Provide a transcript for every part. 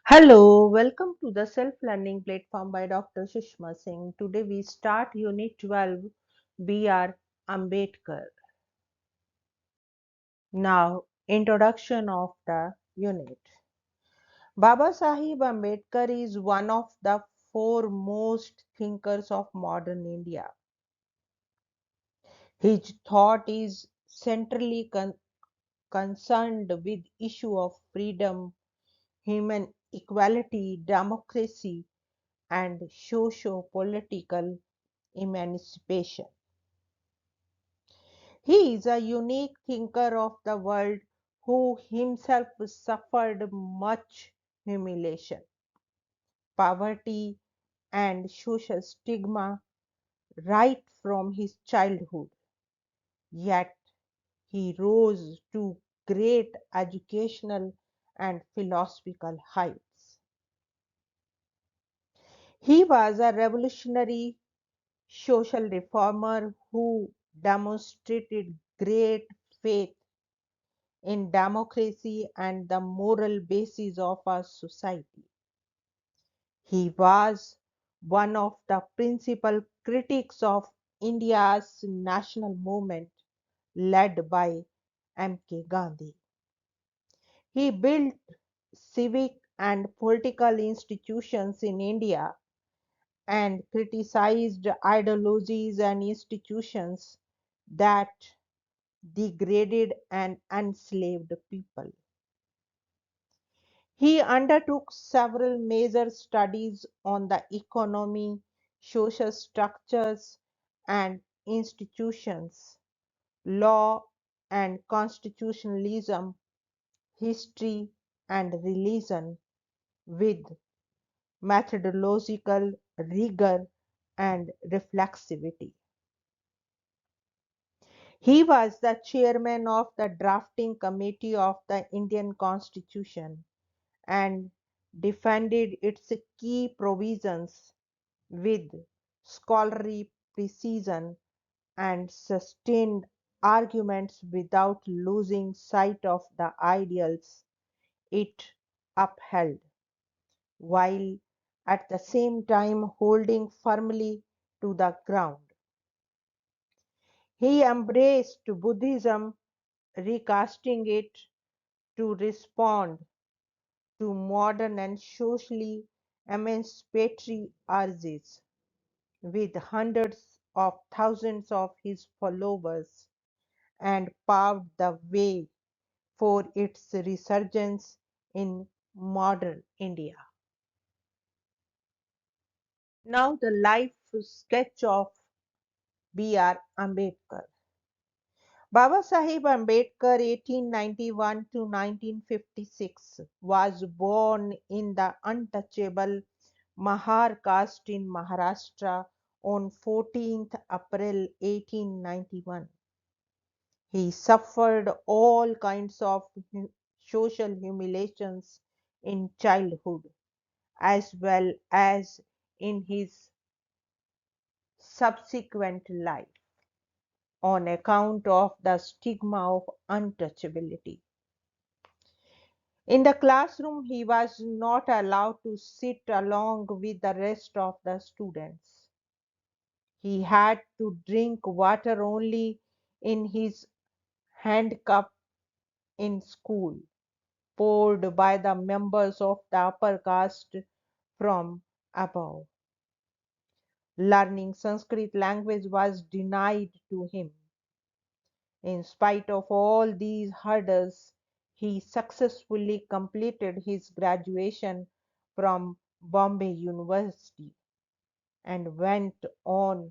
Hello, welcome to the Self Learning Platform by Dr. Sushma Singh. Today we start Unit 12 B.R. Ambedkar. Now, introduction of the unit. Baba Sahib Ambedkar is one of the foremost thinkers of modern India. His thought is centrally concerned with issue of freedom, human equality, democracy, and socio-political emancipation. He is a unique thinker of the world who himself suffered much humiliation, poverty, and social stigma right from his childhood. Yet he rose to great educational and philosophical heights. He was a revolutionary social reformer who demonstrated great faith in democracy and the moral basis of our society. He was one of the principal critics of India's national movement led by M.K. Gandhi. He built civic and political institutions in India and criticized ideologies and institutions that degraded and enslaved people. He undertook several major studies on the economy, social structures and institutions, law and constitutionalism, history and religion with methodological rigor and reflexivity. He was the chairman of the drafting committee of the Indian Constitution and defended its key provisions with scholarly precision and sustained arguments without losing sight of the ideals it upheld, while at the same time holding firmly to the ground. He embraced Buddhism, recasting it to respond to modern and socially emancipatory urges, with hundreds of thousands of his followers, and paved the way for its resurgence in modern India. Now, the life sketch of B.R. Ambedkar. Baba Sahib Ambedkar, 1891 to 1956, was born in the untouchable Mahar caste in Maharashtra on 14th April 1891. He suffered all kinds of social humiliations in childhood as well as in his subsequent life on account of the stigma of untouchability. In the classroom, he was not allowed to sit along with the rest of the students. He had to drink water only in his hand cup in school, poured by the members of the upper caste from above. Learning Sanskrit language was denied to him. In spite of all these hurdles, he successfully completed his graduation from Bombay University and went on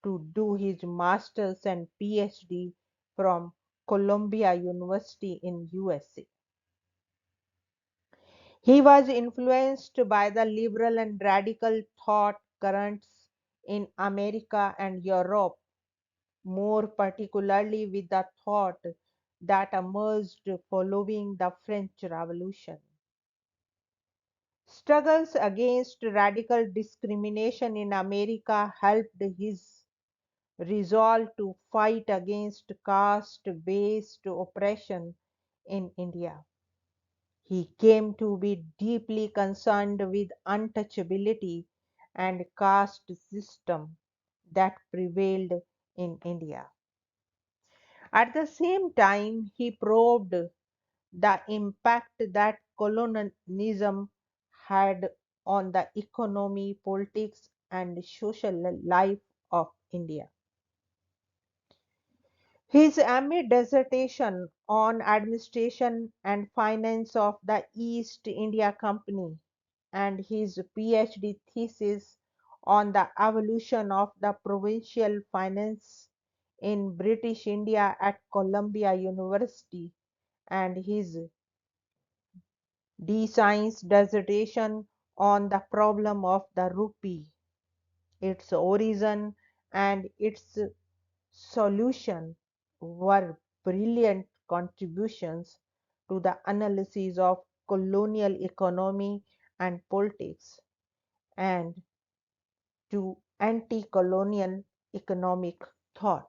to do his master's and PhD from Columbia University in USA. He was influenced by the liberal and radical thought currents in America and Europe, more particularly with the thought that emerged following the French Revolution. Struggles against radical discrimination in America helped his resolve to fight against caste based oppression in India. He came to be deeply concerned with untouchability and caste system that prevailed in India. At the same time, he probed the impact that colonialism had on the economy, politics, and social life of India. His MA dissertation on administration and finance of the East India Company and his PhD thesis on the evolution of the provincial finance in British India at Columbia University and his D-Science dissertation on the problem of the rupee, its origin and its solution were brilliant contributions to the analysis of colonial economy and politics and to anti-colonial economic thought.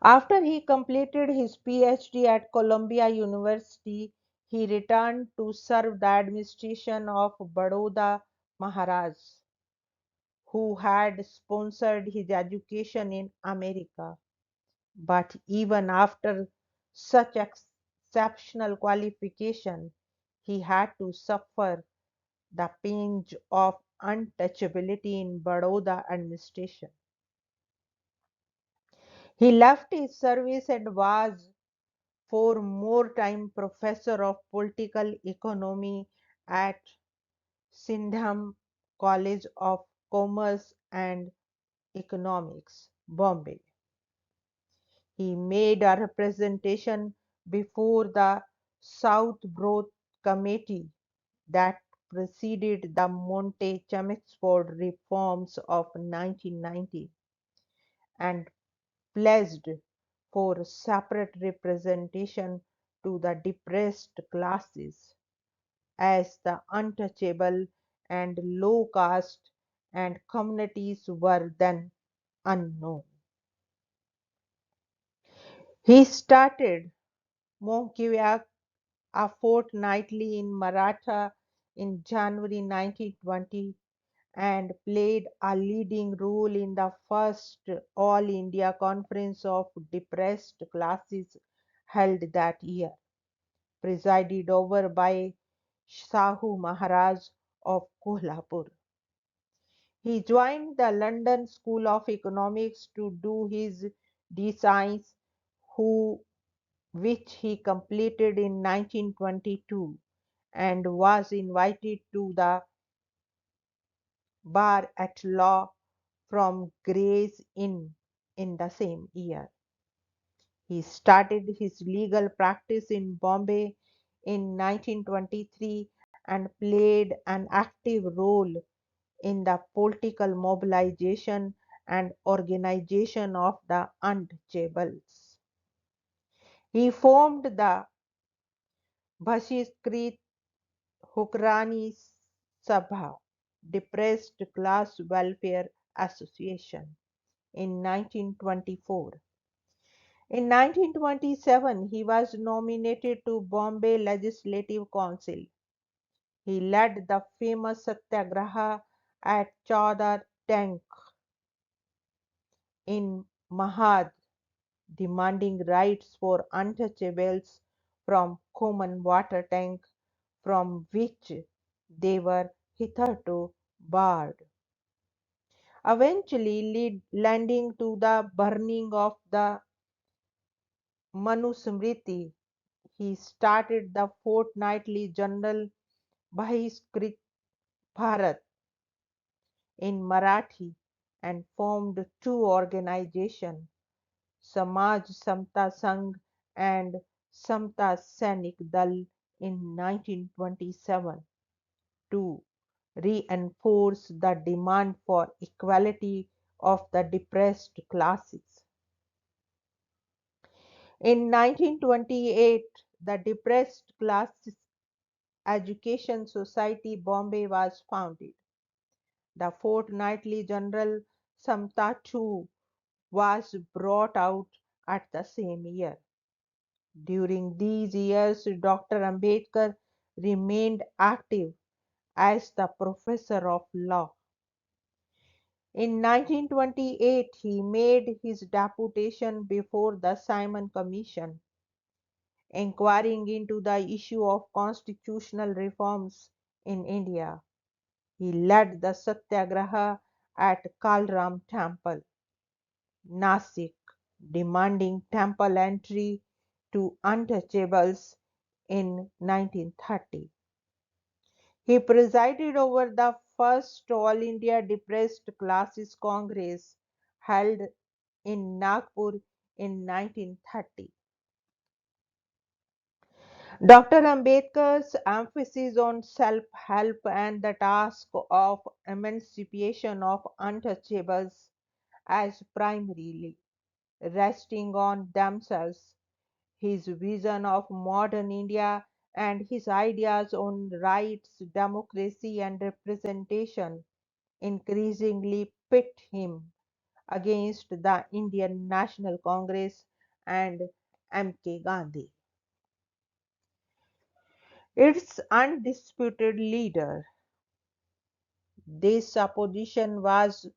After he completed his PhD at Columbia University, he returned to serve the administration of Baroda Maharaj, who had sponsored his education in America. But even after such exceptional qualification, he had to suffer the pinch of untouchability in Baroda administration. He left his service and was for more time professor of political economy at Sindham College of Commerce and Economics, Bombay. He made a representation before the Southborough Committee that preceded the Monte Chelmsford reforms of 1990 and pledged for separate representation to the depressed classes as the untouchable and low caste and communities were then unknown. He started Monkivyak a fortnightly in Maratha in January 1920 and played a leading role in the first All India Conference of Depressed Classes held that year, presided over by Sahu Maharaj of Kolhapur. He joined the London School of Economics to do his D-Science, which he completed in 1922 and was invited to the bar at law from Gray's in the same year. He started his legal practice in Bombay in 1923 and played an active role in the political mobilization and organization of the untouchables. He formed the Bashishkrit Hukrani Sabha, Depressed Class Welfare Association, in 1924. In 1927, he was nominated to Bombay Legislative Council. He led the famous Satyagraha at Chowdar Tank in Mahad, demanding rights for untouchables from common water tank from which they were hitherto barred, eventually leading to the burning of the Manusmriti. He started the fortnightly journal Bahishkrit Bharat in Marathi and formed two organizations, Samaj Samta Sangh and Samta Sainik Dal in 1927 to reinforce the demand for equality of the depressed classes. In 1928, the Depressed Classes Education Society Bombay was founded. The fortnightly journal Samta too was brought out at the same year. During these years, Dr. Ambedkar remained active as the professor of law. In 1928, he made his deputation before the Simon Commission, inquiring into the issue of constitutional reforms in India. He led the Satyagraha at Kalram Temple, Nasik, demanding temple entry to untouchables in 1930. He presided over the first All India Depressed Classes Congress held in Nagpur in 1930. Dr. Ambedkar's emphasis on self-help and the task of emancipation of untouchables as primarily resting on themselves, his vision of modern India and his ideas on rights, democracy, and representation increasingly pit him against the Indian National Congress and M.K. Gandhi, its undisputed leader. This opposition was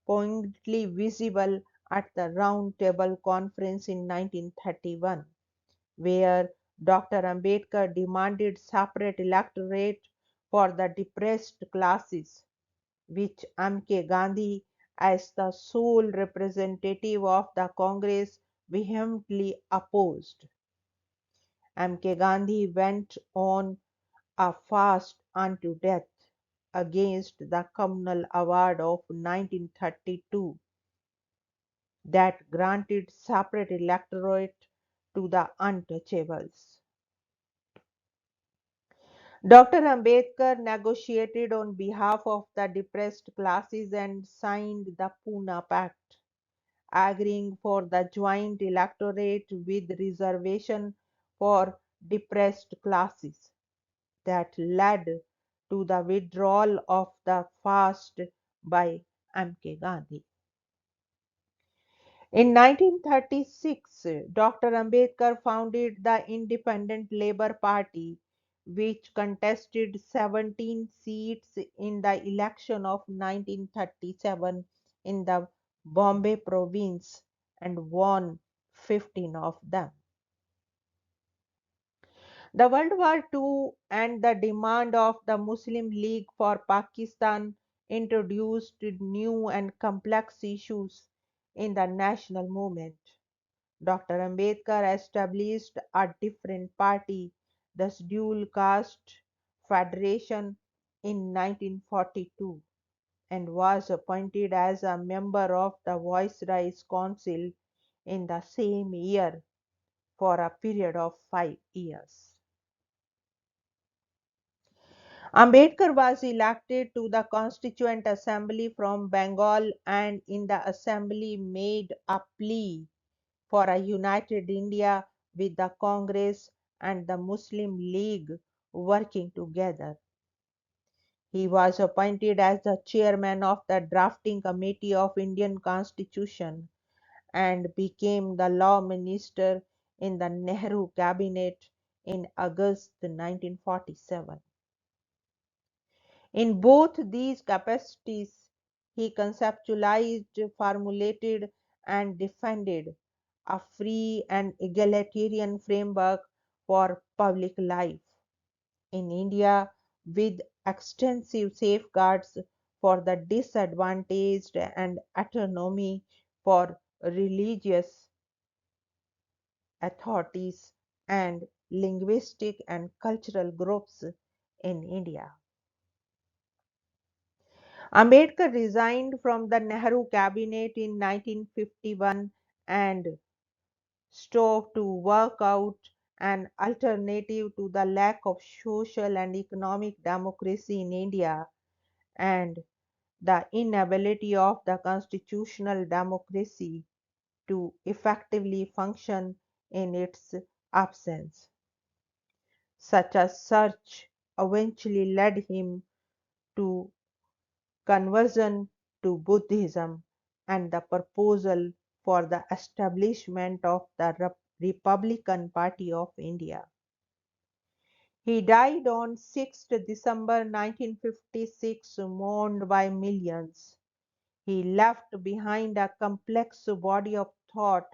poignantly visible at the Round Table Conference in 1931, where Dr. Ambedkar demanded separate electorate for the depressed classes, which M.K. Gandhi, as the sole representative of the Congress, vehemently opposed. M.K. Gandhi went on a fast unto death against the Communal Award of 1932 that granted separate electorate to the untouchables. Dr. Ambedkar negotiated on behalf of the depressed classes and signed the Pune Pact, agreeing for the joint electorate with reservation for depressed classes, that led to the withdrawal of the fast by M.K. Gandhi. In 1936, Dr. Ambedkar founded the Independent Labour Party, which contested 17 seats in the election of 1937 in the Bombay province and won 15 of them. The World War II and the demand of the Muslim League for Pakistan introduced new and complex issues in the national movement. Dr. Ambedkar established a different party, the Dual Caste Federation, in 1942 and was appointed as a member of the Viceroy's Council in the same year for a period of 5 years. Ambedkar was elected to the Constituent Assembly from Bengal and in the assembly made a plea for a united India with the Congress and the Muslim League working together. He was appointed as the chairman of the drafting committee of Indian Constitution and became the law minister in the Nehru cabinet in August 1947. In both these capacities, he conceptualized, formulated, and defended a free and egalitarian framework for public life in India with extensive safeguards for the disadvantaged and autonomy for religious authorities and linguistic and cultural groups in India. Ambedkar resigned from the Nehru cabinet in 1951 and strove to work out an alternative to the lack of social and economic democracy in India and the inability of the constitutional democracy to effectively function in its absence. Such a search eventually led him to conversion to Buddhism and the proposal for the establishment of the Republican Party of India. He died on 6th December 1956, mourned by millions. He left behind a complex body of thought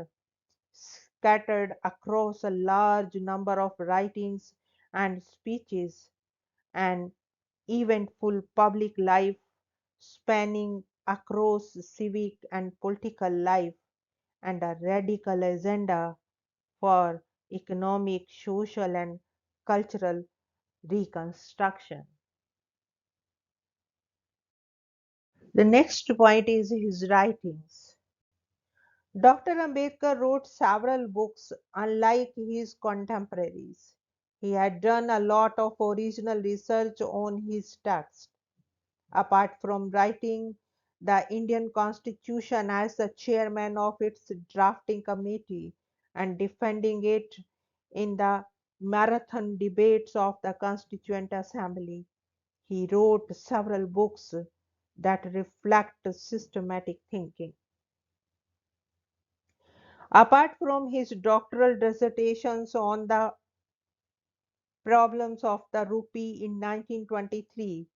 scattered across a large number of writings and speeches, an eventful public life spanning across civic and political life, and a radical agenda for economic, social, and cultural reconstruction. The next point is his writings. Dr. Ambedkar wrote several books unlike his contemporaries. He had done a lot of original research on his text. Apart from writing the Indian Constitution as the chairman of its drafting committee and defending it in the marathon debates of the Constituent Assembly, he wrote several books that reflect systematic thinking. Apart from his doctoral dissertations on the problems of the rupee in 1923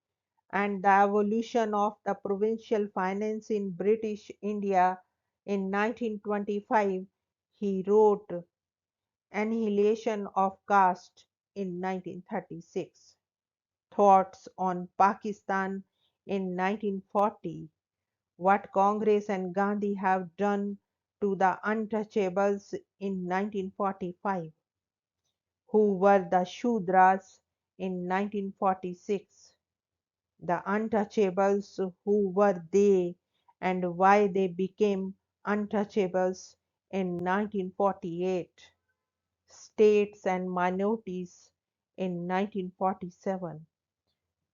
and the evolution of the provincial finance in British India in 1925, he wrote Annihilation of Caste in 1936, Thoughts on Pakistan in 1940, What Congress and Gandhi Have Done to the Untouchables in 1945, Who Were the Shudras in 1946, The Untouchables, Who Were They and Why They Became Untouchables in 1948, States and Minorities in 1947,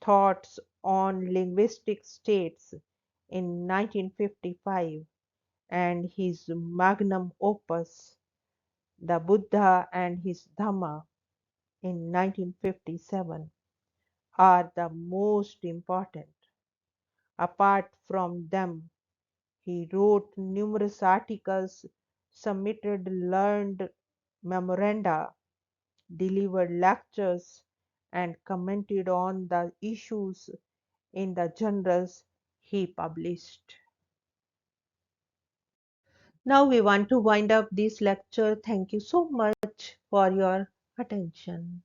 Thoughts on Linguistic States in 1955, and his magnum opus, The Buddha and His Dhamma in 1957, are the most important. Apart from them, he wrote numerous articles, submitted learned memoranda, delivered lectures, and commented on the issues in the journals he published. Now we want to wind up this lecture. Thank you so much for your attention.